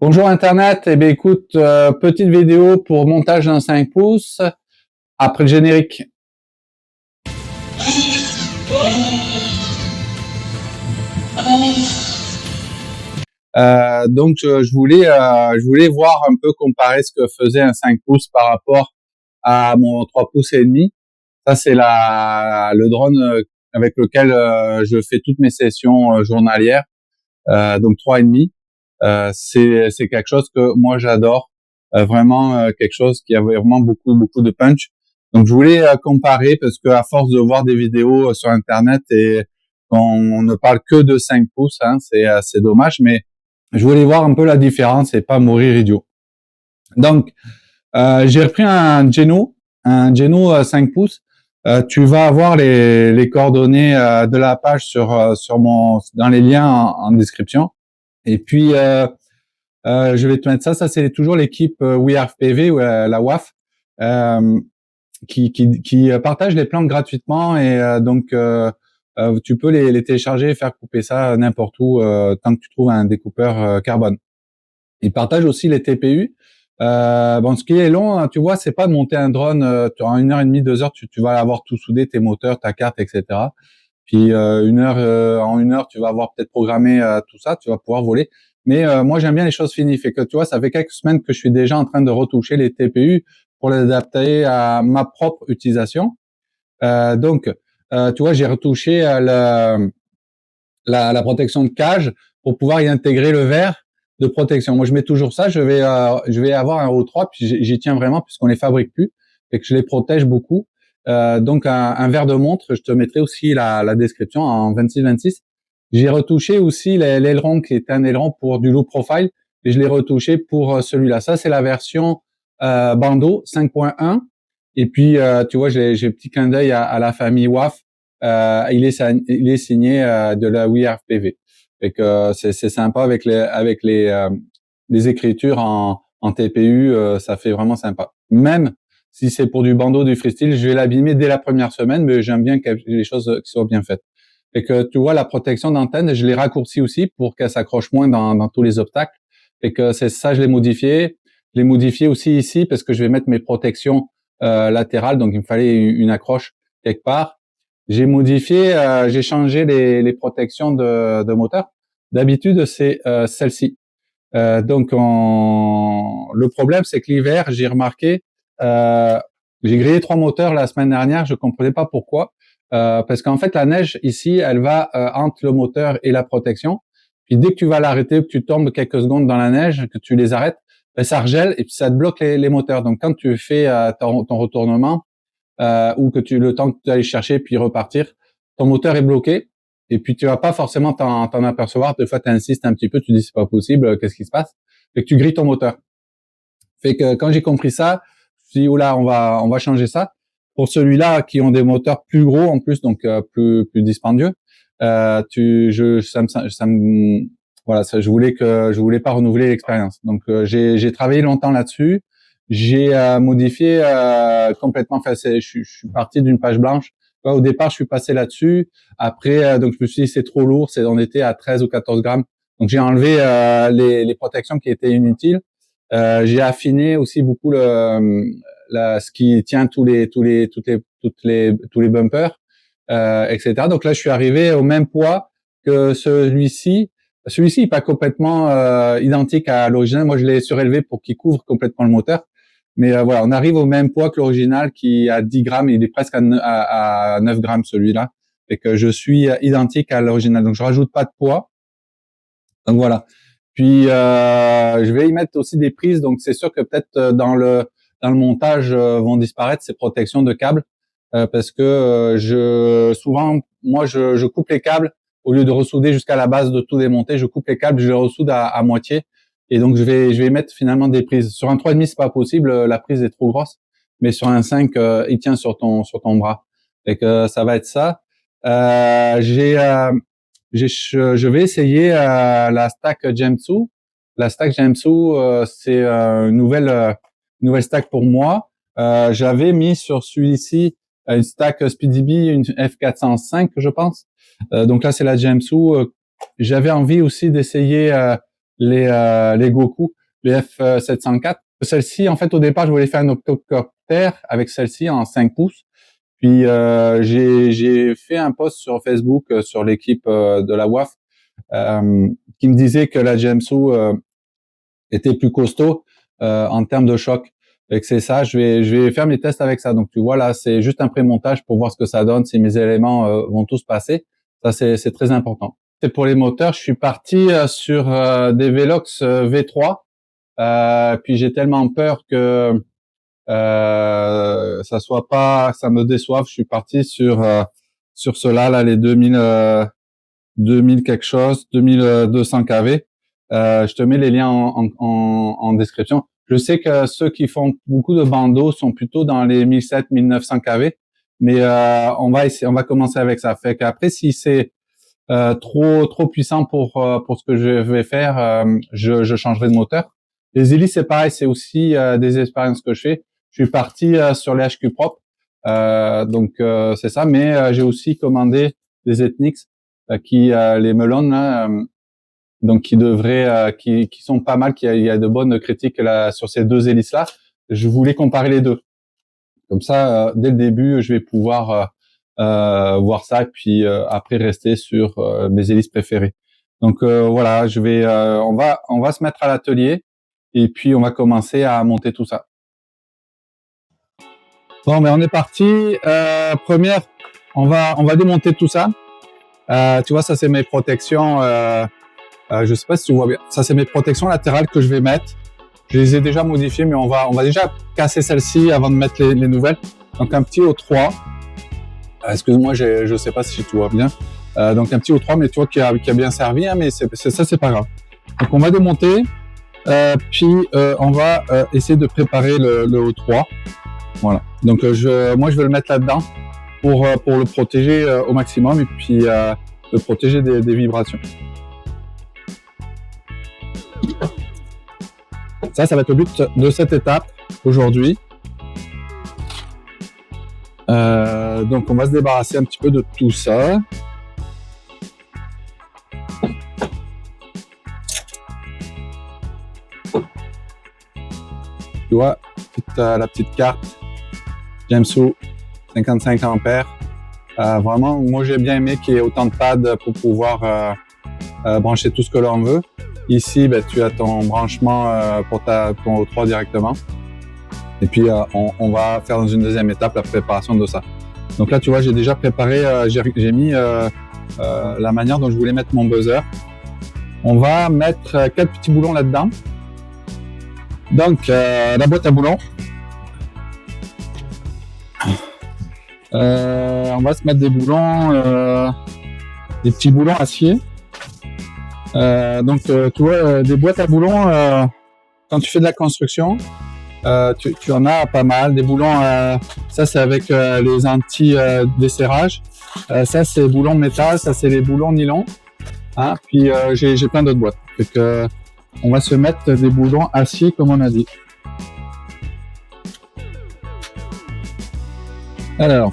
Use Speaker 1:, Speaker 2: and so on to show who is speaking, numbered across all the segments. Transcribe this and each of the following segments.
Speaker 1: Bonjour Internet, eh bien écoute, petite vidéo pour montage d'un 5 pouces, après le générique. Donc je voulais voir un peu comparer ce que faisait un 5 pouces par rapport à mon 3 pouces et demi. Ça c'est le drone avec lequel je fais toutes mes sessions journalières, donc 3,5. C'est quelque chose que moi j'adore, vraiment quelque chose qui a vraiment beaucoup de punch. Donc je voulais comparer parce que à force de voir des vidéos sur internet et qu'on ne parle que de 5 pouces, hein, c'est dommage, mais je voulais voir un peu la différence et pas mourir idiot. Donc j'ai repris un Geno 5 pouces. Tu vas avoir les coordonnées de la page dans les liens en description. Et puis je vais te mettre ça. Ça, c'est toujours l'équipe WeArfPV ou la WAF qui partage les plans gratuitement et tu peux les télécharger et faire couper ça n'importe où tant que tu trouves un découpeur carbone. Ils partagent aussi les TPU. Bon, ce qui est long, tu vois, c'est pas de monter un drone en 1 heure et demie, 2 heures, tu vas avoir tout soudé, tes moteurs, ta carte, etc. Puis en 1 heure, tu vas avoir peut-être programmé tout ça, tu vas pouvoir voler. Mais moi, j'aime bien les choses finies. Fait que tu vois, ça fait quelques semaines que je suis déjà en train de retoucher les TPU pour les adapter à ma propre utilisation. Tu vois, j'ai retouché la protection de cage pour pouvoir y intégrer le verre de protection. Moi, je mets toujours ça. Je vais avoir un O3, puis j'y tiens vraiment puisqu'on les fabrique plus et que je les protège beaucoup. Donc un verre de montre, je te mettrai aussi la description en 26-26. J'ai retouché aussi l'aileron qui est un aileron pour du low profile et je l'ai retouché pour celui-là. Ça, c'est la version bandeau 5.1. Et puis, tu vois, j'ai un petit clin d'œil à la famille WAF. Il est signé de la WeArfPV. Et que c'est sympa avec les écritures en TPU, ça fait vraiment sympa. Même si c'est pour du bandeau du freestyle, je vais l'abîmer dès la première semaine, mais j'aime bien que les choses qui soient bien faites. Et que tu vois, la protection d'antenne, je l'ai raccourcie aussi pour qu'elle s'accroche moins dans tous les obstacles. Et que c'est ça, je l'ai modifié. Je l'ai modifié aussi ici parce que je vais mettre mes protections latérales, donc il me fallait une accroche quelque part. J'ai modifié, j'ai changé les protections de moteur. D'habitude, c'est celle-ci. Le problème, c'est que l'hiver, j'ai remarqué, euh, j'ai grillé 3 moteurs la semaine dernière, je comprenais pas pourquoi, parce qu'en fait, la neige ici, elle va entre le moteur et la protection. Puis dès que tu vas l'arrêter, que tu tombes quelques secondes dans la neige, que tu les arrêtes, ben, ça regèle et puis ça te bloque les moteurs. Donc quand tu fais ton retournement, ou que le temps que tu ailles chercher puis repartir, ton moteur est bloqué et puis tu vas pas forcément t'en apercevoir. Des fois, tu insistes un petit peu, tu dis c'est pas possible, qu'est-ce qui se passe? Fait que tu grilles ton moteur. Fait que quand j'ai compris ça, je me suis dit oula, on va changer ça. Pour celui-là qui ont des moteurs plus gros en plus, donc plus dispendieux, voilà, je voulais pas renouveler l'expérience. Donc j'ai travaillé longtemps là-dessus. J'ai modifié complètement. Enfin, je suis parti d'une page blanche. Au départ, je suis passé là-dessus. Après, donc je me suis dit c'est trop lourd. On était à 13 ou 14 grammes. Donc j'ai enlevé les protections qui étaient inutiles. J'ai affiné aussi beaucoup ce qui tient tous les bumpers, etc. Donc là, je suis arrivé au même poids que celui-ci. Celui-ci n'est pas complètement identique à l'original. Moi, je l'ai surélevé pour qu'il couvre complètement le moteur. Mais voilà, on arrive au même poids que l'original qui a 10 grammes. Il est presque à 9 grammes celui-là. Et que je suis identique à l'original. Donc, je rajoute pas de poids. Donc voilà. Puis je vais y mettre aussi des prises. Donc c'est sûr que peut-être dans le montage vont disparaître ces protections de câbles parce que souvent moi je coupe les câbles au lieu de ressouder jusqu'à la base de tout démonter. Je coupe les câbles, je les ressoude à moitié. Et donc je vais y mettre finalement des prises. Sur un 3,5 c'est pas possible, la prise est trop grosse. Mais sur un 5 il tient sur ton bras. Et que ça va être ça. Je vais essayer la stack Gemsu. La stack Gemsu, c'est une nouvelle stack pour moi. J'avais mis sur celui-ci une stack SpeedyBee, une F405, je pense. Donc là, c'est la Gemsu. J'avais envie aussi d'essayer les Goku, les F704. Celle-ci, en fait, au départ, je voulais faire une octocoptère avec celle-ci en 5 pouces. Puis j'ai fait un post sur Facebook sur l'équipe de la WAF qui me disait que la Gemsu était plus costaud en termes de choc. Et que c'est ça, je vais faire mes tests avec ça. Donc tu vois là, c'est juste un pré-montage pour voir ce que ça donne, si mes éléments vont tous passer. Ça c'est très important. Et pour les moteurs, je suis parti sur des Velox V3. Puis j'ai tellement peur que ça soit pas, ça me déçoive. Je suis parti sur cela là, les 2000 quelque chose, 2200 kV. Je te mets les liens en description. Je sais que ceux qui font beaucoup de bandeaux sont plutôt dans les 1700-1900 kV, mais on va commencer avec ça. Fait qu'après, si c'est trop puissant pour ce que je vais faire, je changerai de moteur. Les hélices, c'est pareil, c'est aussi des expériences que je fais. Je suis parti sur les HQ propres, donc c'est ça. Mais j'ai aussi commandé des Ethnix qui les melons là, donc qui devraient, qui sont pas mal. Il y a de bonnes critiques là sur ces deux hélices là. Je voulais comparer les deux. Comme ça, dès le début, je vais pouvoir voir ça et puis après rester sur mes hélices préférées. Donc voilà, on va se mettre à l'atelier et puis on va commencer à monter tout ça. Bon, mais on est parti. Première, on va démonter tout ça. Tu vois, ça c'est mes protections. Je sais pas si tu vois bien. Ça c'est mes protections latérales que je vais mettre. Je les ai déjà modifiées, mais on va déjà casser celle-ci avant de mettre les nouvelles. Donc un petit O3. Excuse-moi, je sais pas si tu vois bien. Donc un petit O3, mais tu vois qui a bien servi, hein, mais c'est pas grave. Donc on va démonter, puis on va essayer de préparer le O3. Voilà. Donc moi je vais le mettre là-dedans pour le protéger au maximum et puis le protéger des vibrations. Ça va être le but de cette étape aujourd'hui. Donc on va se débarrasser un petit peu de tout ça. Tu vois, la petite carte Gemsu 55 ampères. Vraiment, moi j'ai bien aimé qu'il y ait autant de pads pour pouvoir brancher tout ce que l'on veut. Ici, ben, tu as ton branchement pour ton O3 directement. Et puis, on va faire dans une deuxième étape la préparation de ça. Donc là, tu vois, j'ai déjà préparé, j'ai mis la manière dont je voulais mettre mon buzzer. On va mettre 4 petits boulons là-dedans. Donc, la boîte à boulons. On va se mettre des boulons, des petits boulons acier. Donc, tu vois, des boîtes à boulons, quand tu fais de la construction, tu en as pas mal. Des boulons, ça c'est avec les anti-desserrage. Ça c'est boulons métal, ça c'est les boulons nylon. Hein? Puis j'ai plein d'autres boîtes. Fait que, on va se mettre des boulons acier comme on a dit. Alors,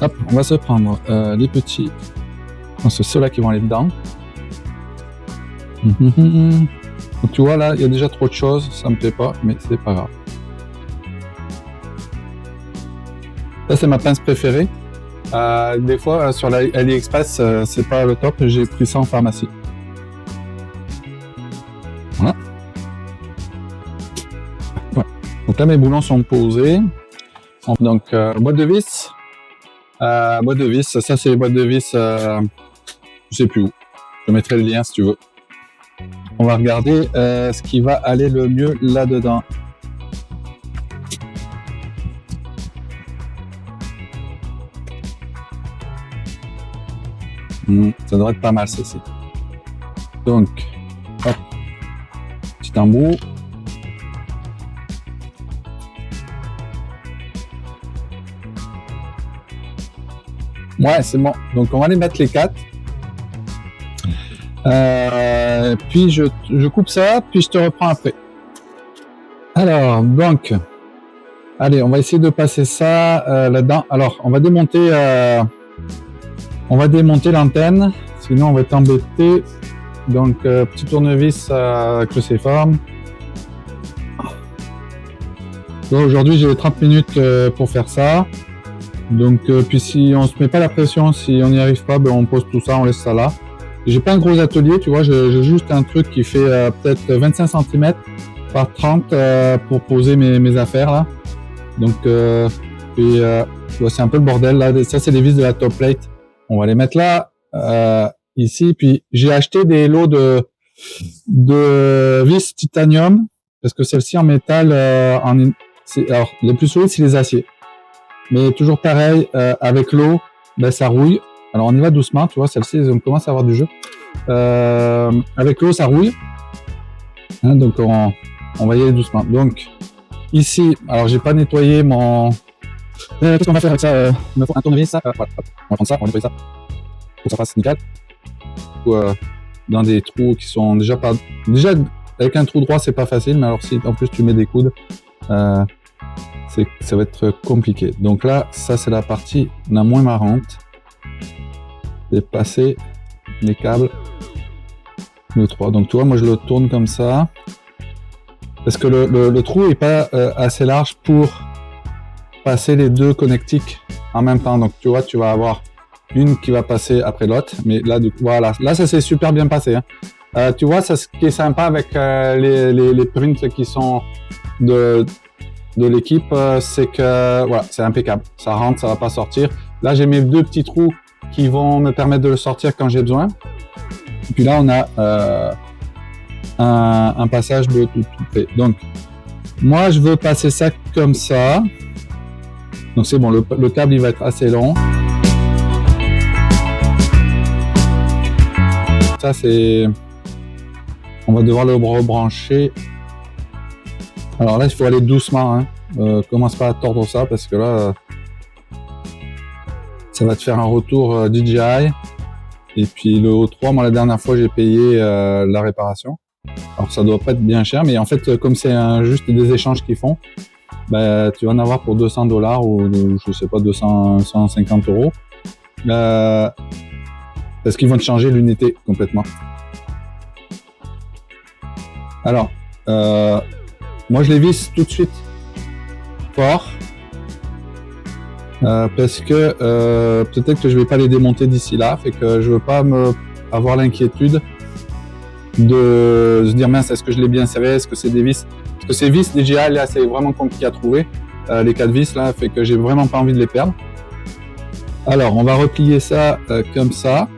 Speaker 1: hop, on va se prendre les petits. C'est ceux-là qui vont aller dedans. Donc, tu vois là, il y a déjà trop de choses, ça me plaît pas, mais c'est pas grave. Ça c'est ma pince préférée. Des fois sur AliExpress, c'est pas le top, j'ai pris ça en pharmacie. Voilà. Ouais. Donc là mes boulons sont posés. Donc boîte de vis. Boîte de vis, ça c'est les boîtes de vis, je sais plus où. Je mettrai le lien si tu veux. On va regarder ce qui va aller le mieux là-dedans. Ça devrait être pas mal ceci. Donc, hop, petit embout. Ouais, c'est bon. Donc, on va les mettre les 4. Puis je coupe ça, puis je te reprends après. Alors, donc, allez, on va essayer de passer ça là-dedans. Alors, on va démonter l'antenne, sinon on va être embêté. Donc, petit tournevis cruciforme. Aujourd'hui, j'ai 30 minutes pour faire ça. Donc, puis si on se met pas la pression, si on n'y arrive pas, ben on pose tout ça, on laisse ça là. J'ai pas un gros atelier, tu vois, j'ai juste un truc qui fait peut-être 25 cm par 30 pour poser mes affaires là. Donc, c'est un peu le bordel là. Ça, c'est les vis de la top plate. On va les mettre là, ici. Puis, j'ai acheté des lots de vis titanium parce que celles-ci en métal, alors, les plus solides, c'est les aciers. Mais toujours pareil, avec l'eau, ben, ça rouille. Alors, on y va doucement, tu vois, celle-ci, on commence à avoir du jeu. Avec l'eau, ça rouille. Hein, donc, on va y aller doucement. Donc, ici, alors, j'ai pas nettoyé mon... qu'est-ce qu'on va faire avec ça? Il me faut un tournevis, ça. Voilà, hop, on va prendre ça, on va nettoyer ça. Pour que ça fasse nickel. Ou, dans des trous qui sont déjà pas... Déjà, avec un trou droit, c'est pas facile, mais alors si en plus tu mets des coudes, ça va être compliqué. Donc là, ça c'est la partie la moins marrante. C'est passer les câbles le 3. Donc tu vois, moi je le tourne comme ça. Parce que le trou est pas assez large pour passer les deux connectiques en même temps. Donc tu vois, tu vas avoir une qui va passer après l'autre. Mais là, du coup, voilà. Là, ça s'est super bien passé. Hein. Tu vois, ça, ce qui est sympa avec les prints qui sont de l'équipe, c'est que voilà, c'est impeccable. Ça rentre, ça va pas sortir. Là, j'ai mes deux petits trous qui vont me permettre de le sortir quand j'ai besoin. Et puis là, on a un passage de tout près. Donc, moi, je veux passer ça comme ça. Donc, c'est bon, le câble, il va être assez long. Ça, c'est... On va devoir le rebrancher. Alors là, il faut aller doucement. Hein. Commence pas à tordre ça parce que là, ça va te faire un retour DJI. Et puis le O3, moi la dernière fois, j'ai payé la réparation. Alors ça doit pas être bien cher, mais en fait, comme c'est juste des échanges qu'ils font, bah, tu vas en avoir pour 200 $ ou je sais pas, 200, 150 €. Parce qu'ils vont te changer l'unité complètement. Alors, moi je les visse tout de suite fort parce que peut-être que je vais pas les démonter d'ici là, fait que je veux pas avoir l'inquiétude de se dire mince, est-ce que je l'ai bien serré, est-ce que c'est des vis, parce que ces vis DJI là c'est vraiment compliqué à trouver, les 4 vis là, fait que j'ai vraiment pas envie de les perdre. Alors on va replier ça comme ça.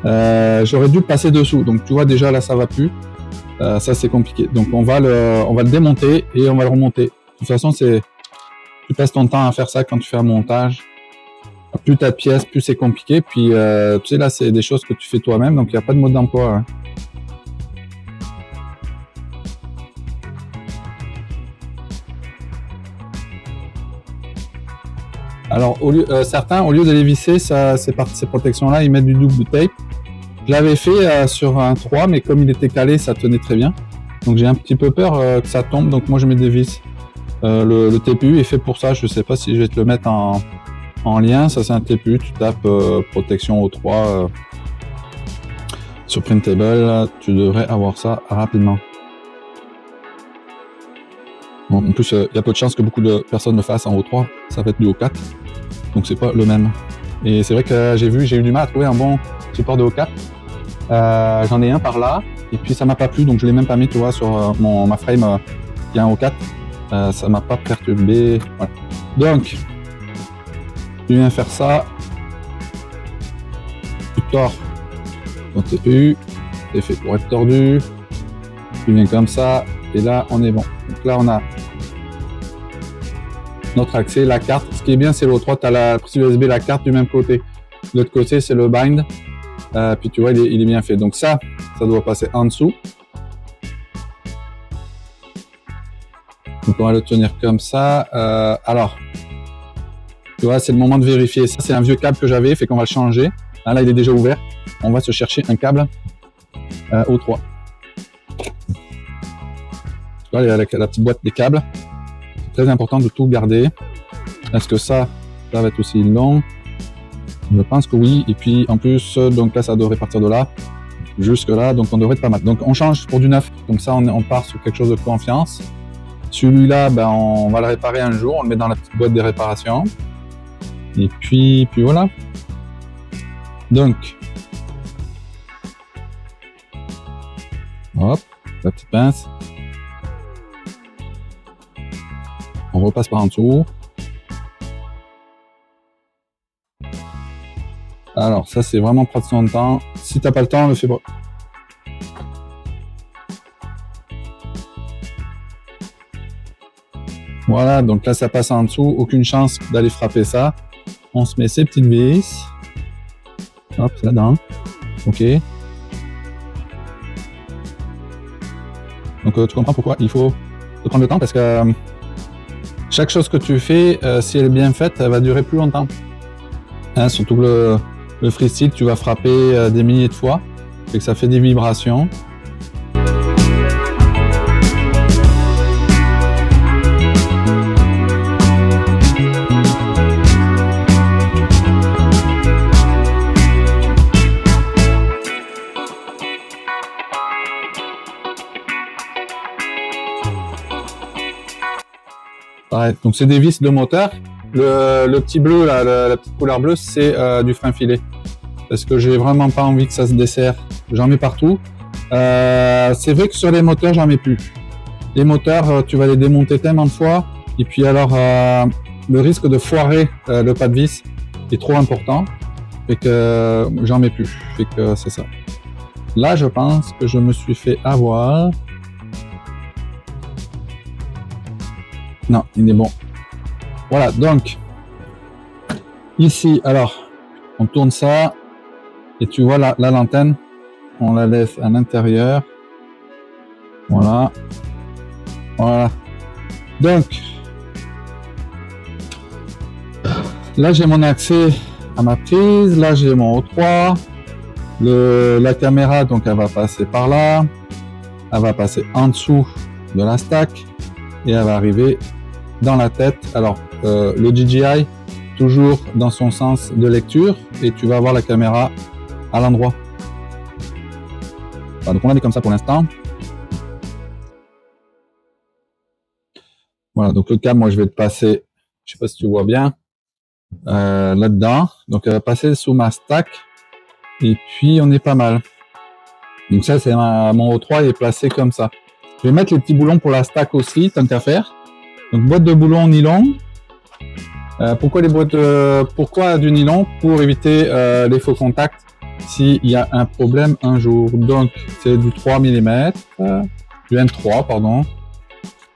Speaker 1: J'aurais dû passer dessous, donc tu vois déjà là ça va plus. Ça c'est compliqué, donc on va le démonter et on va le remonter. De toute façon, tu passes ton temps à faire ça quand tu fais un montage. Plus ta pièce, plus c'est compliqué. Puis tu sais là, c'est des choses que tu fais toi-même, donc il n'y a pas de mode d'emploi. Hein. Alors certains, au lieu de les visser, ces protections-là, ils mettent du double tape. Je l'avais fait sur un 3, mais comme il était calé, ça tenait très bien. Donc j'ai un petit peu peur que ça tombe, donc moi je mets des vis. Le TPU est fait pour ça, je sais pas si je vais te le mettre en lien. Ça c'est un TPU, tu tapes protection O3 sur Printable, tu devrais avoir ça rapidement. Bon, en plus, il y a peu de chances que beaucoup de personnes le fassent en O3, ça va être du O4, donc c'est pas le même. Et c'est vrai que j'ai eu du mal à trouver un bon support de O4. J'en ai un par là, et puis ça m'a pas plu, donc je l'ai même pas mis, tu vois, sur ma frame, il y a un O4, ça m'a pas perturbé. Voilà. Donc, tu viens faire ça, tu tords ton TPU, c'est fait pour être tordu, tu viens comme ça, et là on est bon. Donc là on a notre accès, la carte. Ce qui est bien, c'est l'O3, tu as la prise USB, la carte du même côté. De l'autre côté, c'est le bind. Puis tu vois, il est bien fait. Donc ça doit passer en dessous. Donc on va le tenir comme ça. Alors, tu vois, c'est le moment de vérifier. Ça, c'est un vieux câble que j'avais, fait qu'on va le changer. Là, il est déjà ouvert. On va se chercher un câble O3. Tu vois, la petite boîte des câbles. C'est très important de tout garder. Est-ce que ça va être aussi long? Je pense que oui. Et puis en plus, donc là, ça devrait partir de là. jusque là, donc on devrait être pas mal. Donc on change pour du neuf, comme ça on part sur quelque chose de confiance. Celui-là, ben, on va le réparer un jour, on le met dans la petite boîte des réparations. Et puis voilà. Donc, hop, la petite pince. On repasse par en dessous. Alors ça c'est vraiment prendre son temps. Si t'as pas le temps, le fais pas. Voilà, donc là ça passe en dessous, aucune chance d'aller frapper ça. On se met ces petites vis. Hop, là-dedans. Ok. Donc tu comprends pourquoi il faut prendre le temps, parce que chaque chose que tu fais, si elle est bien faite, elle va durer plus longtemps. Hein, surtout que le freestyle, tu vas frapper des milliers de fois, et que ça fait des vibrations. Pareil, donc c'est des vis de moteur. Le petit bleu, là, la petite couleur bleue, c'est du frein filet. Parce que j'ai vraiment pas envie que ça se desserre. J'en mets partout. C'est vrai que sur les moteurs, j'en mets plus. Les moteurs, tu vas les démonter tellement de fois. Et puis alors, le risque de foirer le pas de vis est trop important. Fait que j'en mets plus. Fait que c'est ça. Là, je pense que je me suis fait avoir. Non, il est bon. Voilà, donc, ici, alors, on tourne ça, et tu vois la l'antenne, on la laisse à l'intérieur. Voilà. Voilà. Donc, là, j'ai mon accès à ma prise, là, j'ai mon O3, la caméra, donc, elle va passer par là, elle va passer en dessous de la stack, et elle va arriver dans la tête. Alors, le DJI, toujours dans son sens de lecture, et tu vas avoir la caméra à l'endroit. Voilà, donc on l'a mis comme ça pour l'instant. Voilà, donc le câble, moi je vais te passer, je sais pas si tu vois bien, là-dedans. Donc elle va passer sous ma stack, et puis on est pas mal. Donc ça, c'est mon O3, il est placé comme ça. Je vais mettre les petits boulons pour la stack aussi, tant qu'à faire. Donc boîte de boulons nylon. Pourquoi pourquoi du nylon? Pour éviter les faux contacts s'il y a un problème un jour. Donc c'est du 3 mm, du N3 pardon.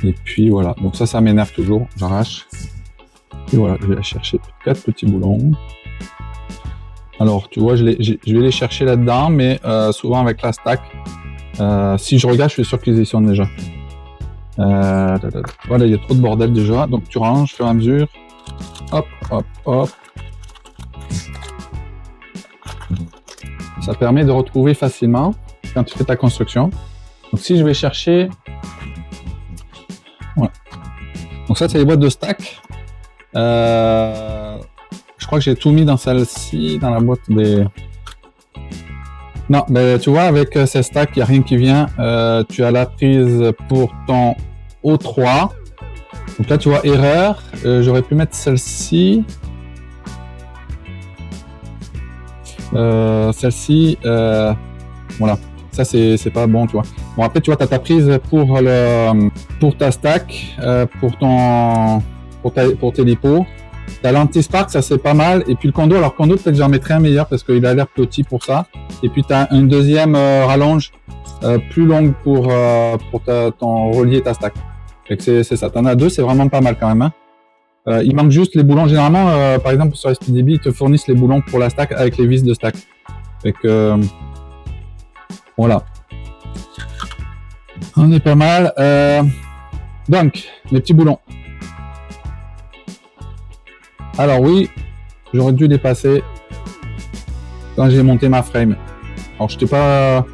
Speaker 1: Et puis voilà, donc ça m'énerve toujours, j'arrache. Et voilà, je vais aller chercher 4 petits boulons. Alors tu vois, je vais les chercher là-dedans, mais souvent avec la stack, si je regarde, je suis sûr qu'ils y sont déjà. Voilà, il y a trop de bordel déjà, donc tu ranges au fur et à mesure. Hop, hop, hop. Ça permet de retrouver facilement quand tu fais ta construction. Donc si je vais chercher... Voilà. Donc ça, c'est les boîtes de stack. Je crois que j'ai tout mis dans celle-ci, dans la boîte des... Non, ben, tu vois, avec ces stacks, il n'y a rien qui vient. Tu as la prise pour ton O3. Donc là, tu vois, erreur. J'aurais pu mettre celle-ci. Celle-ci, voilà. Ça, c'est pas bon, tu vois. Bon, après, tu vois, tu as ta prise pour ta stack, pour tes lipos. T'as l'anti-spark, ça c'est pas mal. Et puis le condo, alors condo, peut-être que j'en mettrais un meilleur parce qu'il a l'air petit pour ça. Et puis tu as une deuxième rallonge plus longue pour ton relier ta stack. C'est ça. T'en as deux, c'est vraiment pas mal quand même. Hein. Il manque juste les boulons. Généralement, par exemple sur SPDB, ils te fournissent les boulons pour la stack avec les vis de stack. Fait que voilà. On est pas mal. Donc, les petits boulons. Alors oui, j'aurais dû les passer quand j'ai monté ma frame. Alors je t'ai pas...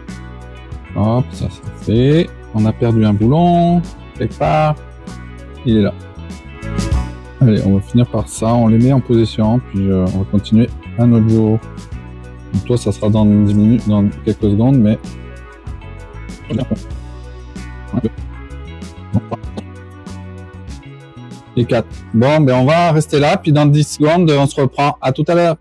Speaker 1: Hop, ça c'est fait. On a perdu un boulon, quelque part. Il est là. Allez, on va finir par ça. On les met en position, puis on va continuer un autre jour. Toi, ça sera dans 10 minutes, dans quelques secondes, mais... Et 4. Bon, ben on va rester là, puis dans 10 secondes, on se reprend. À tout à l'heure.